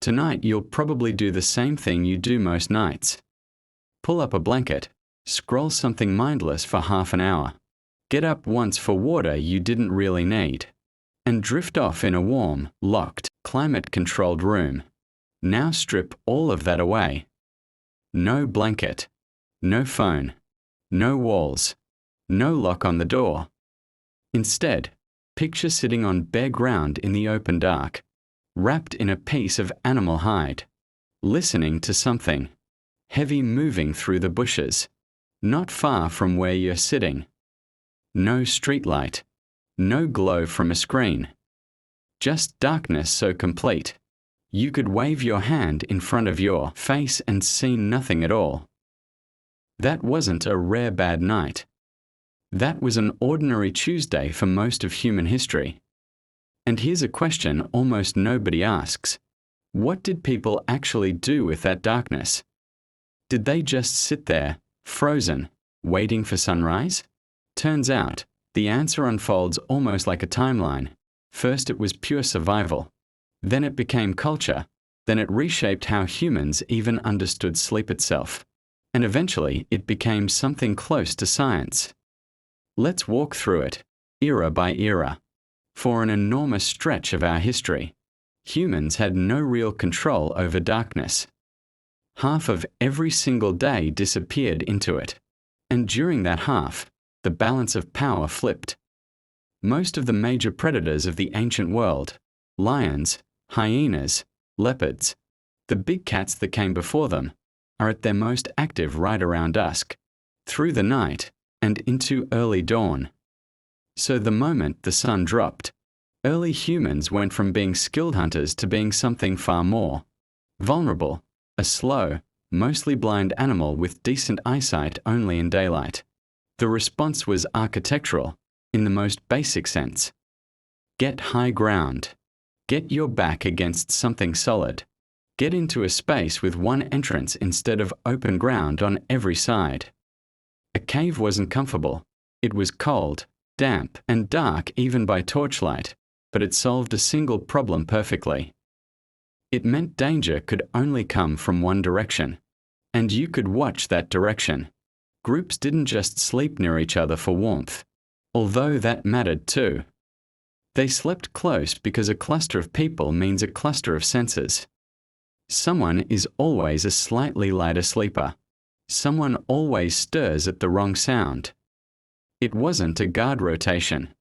Tonight you'll probably do the same thing you do most nights. Pull up a blanket, scroll something mindless for half an hour, get up once for water you didn't really need, and drift off in a warm, locked, climate-controlled room. Now strip all of that away. No blanket, no phone, no walls, no lock on the door. Instead, picture sitting on bare ground in the open dark, wrapped in a piece of animal hide, listening to something heavy moving through the bushes, not far from where you're sitting. No streetlight, no glow from a screen. Just darkness so complete, you could wave your hand in front of your face and see nothing at all. That wasn't a rare bad night. That was an ordinary Tuesday for most of human history. And here's a question almost nobody asks. What did people actually do with that darkness? Did they just sit there, frozen, waiting for sunrise? Turns out, the answer unfolds almost like a timeline. First it was pure survival. Then it became culture. Then it reshaped how humans even understood sleep itself. And eventually it became something close to science. Let's walk through it, era by era. For an enormous stretch of our history, humans had no real control over darkness. Half of every single day disappeared into it. And during that half, the balance of power flipped. Most of the major predators of the ancient world, lions, hyenas, leopards, the big cats that came before them, are at their most active right around dusk, through the night, and into early dawn. So the moment the sun dropped, early humans went from being skilled hunters to being something far more vulnerable, a slow, mostly blind animal with decent eyesight only in daylight. The response was architectural, in the most basic sense. Get high ground. Get your back against something solid. Get into a space with one entrance instead of open ground on every side. A cave wasn't comfortable. It was cold, damp, and dark even by torchlight, but it solved a single problem perfectly. It meant danger could only come from one direction, and you could watch that direction. Groups didn't just sleep near each other for warmth, although that mattered too. They slept close because a cluster of people means a cluster of senses. Someone is always a slightly lighter sleeper. Someone always stirs at the wrong sound. It wasn't a guard rotation.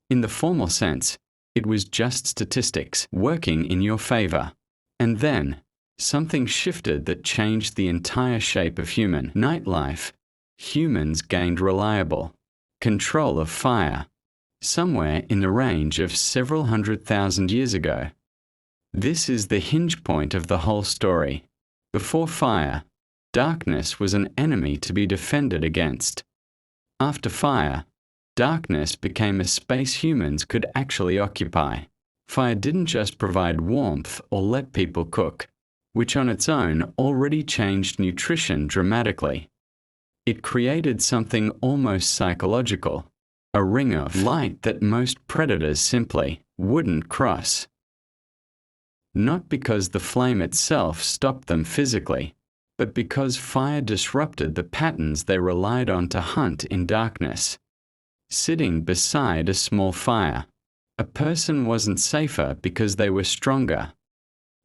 In the formal sense, it was just statistics working in your favor. And then, something shifted that changed the entire shape of human nightlife. Humans gained reliable control of fire, somewhere in the range of several 100,000 years ago. This is the hinge point of the whole story. Before fire, darkness was an enemy to be defended against. After fire, darkness became a space humans could actually occupy. Fire didn't just provide warmth or let people cook, which on its own already changed nutrition dramatically. It created something almost psychological, a ring of light that most predators simply wouldn't cross. Not because the flame itself stopped them physically, but because fire disrupted the patterns they relied on to hunt in darkness. Sitting beside a small fire, a person wasn't safer because they were stronger.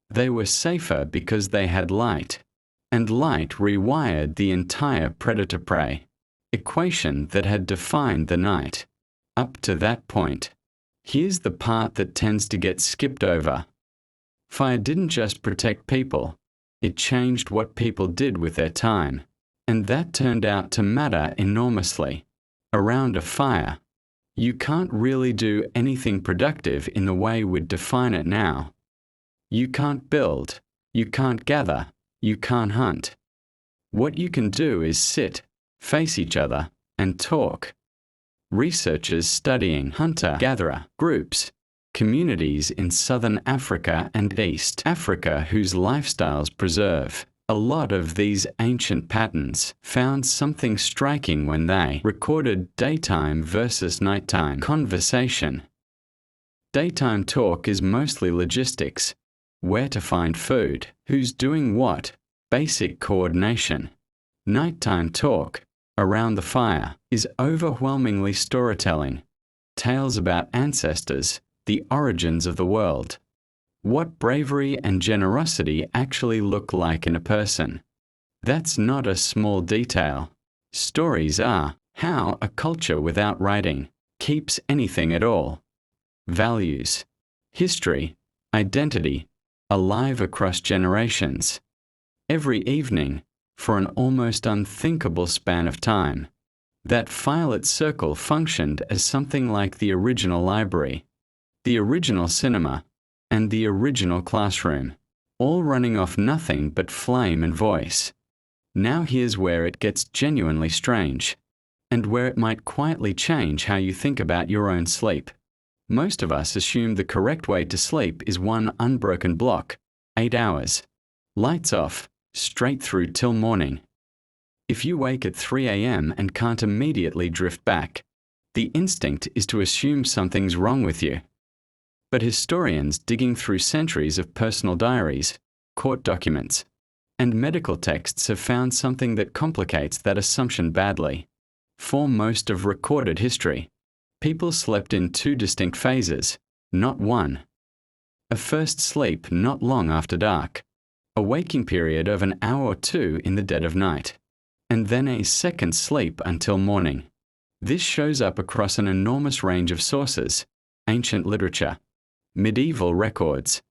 They were safer because they had light, and light rewired the entire predator-prey equation that had defined the night. Up to that point. Here's the part that tends to get skipped over. Fire didn't just protect people, it changed what people did with their time, and that turned out to matter enormously. Around a fire, you can't really do anything productive in the way we'd define it now. You can't build, you can't gather, you can't hunt. What you can do is sit, face each other, and talk. Researchers studying hunter-gatherer groups, communities in southern Africa and East Africa whose lifestyles preserve a lot of these ancient patterns, found something striking when they recorded daytime versus nighttime conversation. Daytime talk is mostly logistics. where to find food, who's doing what, basic coordination. Nighttime talk, around the fire, is overwhelmingly storytelling. Tales about ancestors, the origins of the world. What bravery and generosity actually look like in a person. That's not a small detail. Stories are how a culture without writing keeps anything at all. Values, history, identity, alive across generations. Every evening, for an almost unthinkable span of time, that firelit circle functioned as something like the original library, the original cinema, and the original classroom, all running off nothing but flame and voice. Now here's where it gets genuinely strange, and where it might quietly change how you think about your own sleep. Most of us assume the correct way to sleep is one unbroken block, 8 hours. Lights off, straight through till morning. If you wake at 3 a.m. and can't immediately drift back, the instinct is to assume something's wrong with you. But historians digging through centuries of personal diaries, court documents, and medical texts have found something that complicates that assumption badly. For most of recorded history, people slept in two distinct phases, not one. A first sleep not long after dark, a waking period of an hour or two in the dead of night, and then a second sleep until morning. This shows up across an enormous range of sources: ancient literature, medieval records,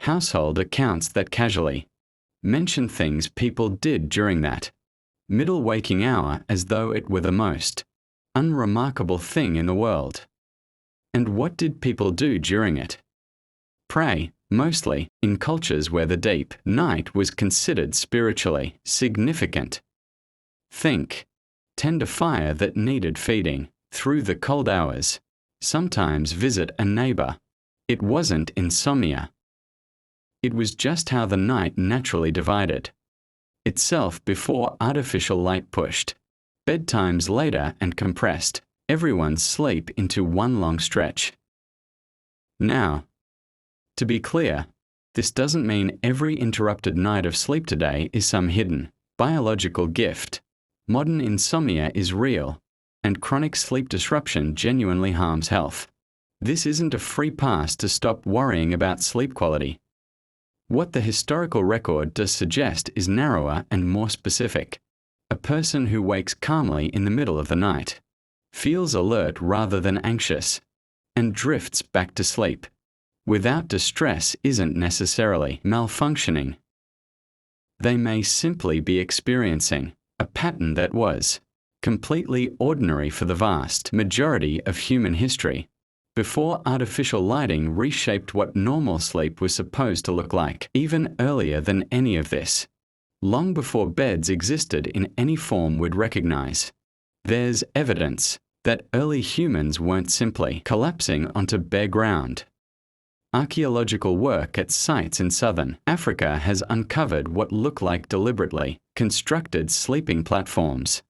household accounts that casually mention things people did during that middle waking hour as though it were the most unremarkable thing in the world. And what did people do during it? Pray, mostly, in cultures where the deep night was considered spiritually significant. Think, tend a fire that needed feeding through the cold hours, sometimes visit a neighbor. It wasn't insomnia. It was just how the night naturally divided itself before artificial light pushed bedtimes later and compressed everyone's sleep into one long stretch. Now, to be clear, this doesn't mean every interrupted night of sleep today is some hidden biological gift. Modern insomnia is real, and chronic sleep disruption genuinely harms health. This isn't a free pass to stop worrying about sleep quality. What the historical record does suggest is narrower and more specific. A person who wakes calmly in the middle of the night, feels alert rather than anxious, and drifts back to sleep without distress isn't necessarily malfunctioning. They may simply be experiencing a pattern that was completely ordinary for the vast majority of human history, before artificial lighting reshaped what normal sleep was supposed to look like, even earlier than any of this. Long before beds existed in any form we'd recognize. There's evidence that early humans weren't simply collapsing onto bare ground. Archaeological work at sites in southern Africa has uncovered what look like deliberately constructed sleeping platforms,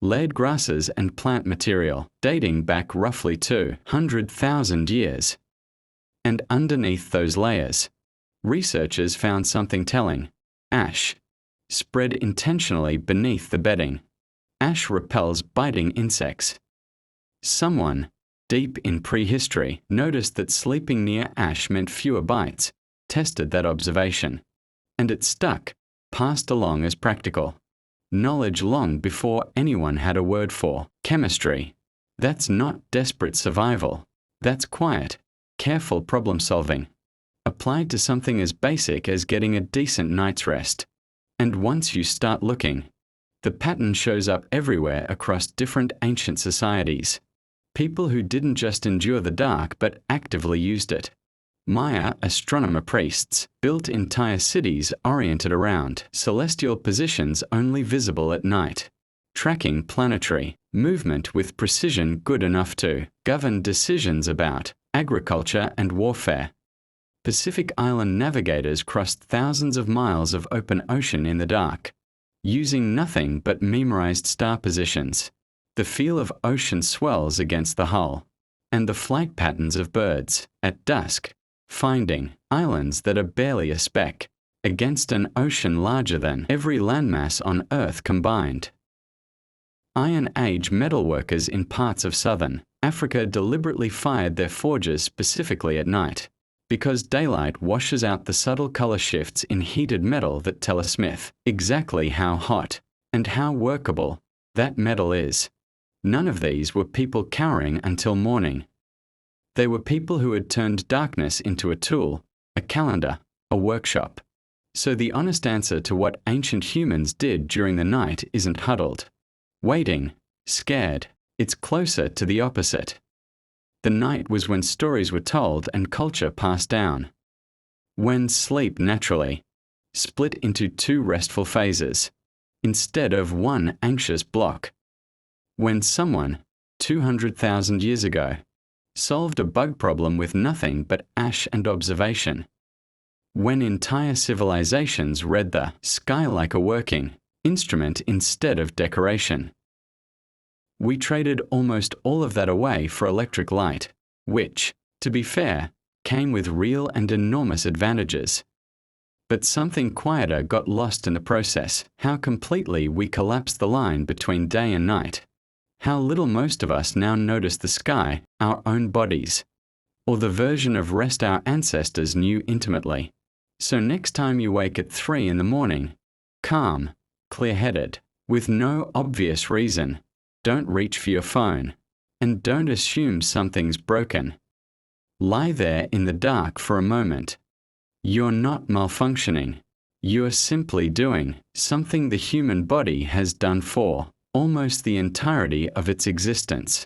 laid grasses and plant material dating back roughly 200,000 years. And underneath those layers, researchers found something telling: ash, spread intentionally beneath the bedding. Ash repels biting insects. Someone, deep in prehistory, noticed that sleeping near ash meant fewer bites, tested that observation, and it stuck, passed along as practical knowledge long before anyone had a word for chemistry. That's not desperate survival. That's quiet, careful problem solving, applied to something as basic as getting a decent night's rest. And once you start looking, the pattern shows up everywhere across different ancient societies. People who didn't just endure the dark but actively used it. Maya astronomer priests built entire cities oriented around celestial positions only visible at night, tracking planetary movement with precision good enough to govern decisions about agriculture and warfare. Pacific Island navigators crossed thousands of miles of open ocean in the dark, using nothing but memorized star positions, the feel of ocean swells against the hull, and the flight patterns of birds at dusk. finding islands that are barely a speck against an ocean larger than every landmass on Earth combined. Iron Age metalworkers in parts of southern Africa deliberately fired their forges specifically at night, because daylight washes out the subtle color shifts in heated metal that tell a smith exactly how hot and how workable that metal is. None of these were people cowering until morning. They were people who had turned darkness into a tool, a calendar, a workshop. So the honest answer to what ancient humans did during the night isn't huddled, waiting, scared. It's closer to the opposite. The night was when stories were told and culture passed down. When sleep naturally split into two restful phases, instead of one anxious block. When someone, 200,000 years ago, solved a bug problem with nothing but ash and observation. When entire civilizations read the sky like a working instrument instead of decoration. We traded almost all of that away for electric light, which, to be fair, came with real and enormous advantages. But something quieter got lost in the process: how completely we collapsed the line between day and night. How little most of us now notice the sky, our own bodies, or the version of rest our ancestors knew intimately. So next time you wake at 3 in the morning, calm, clear-headed, with no obvious reason, don't reach for your phone, and don't assume something's broken. Lie there in the dark for a moment. You're not malfunctioning. You're simply doing something the human body has done for almost the entirety of its existence.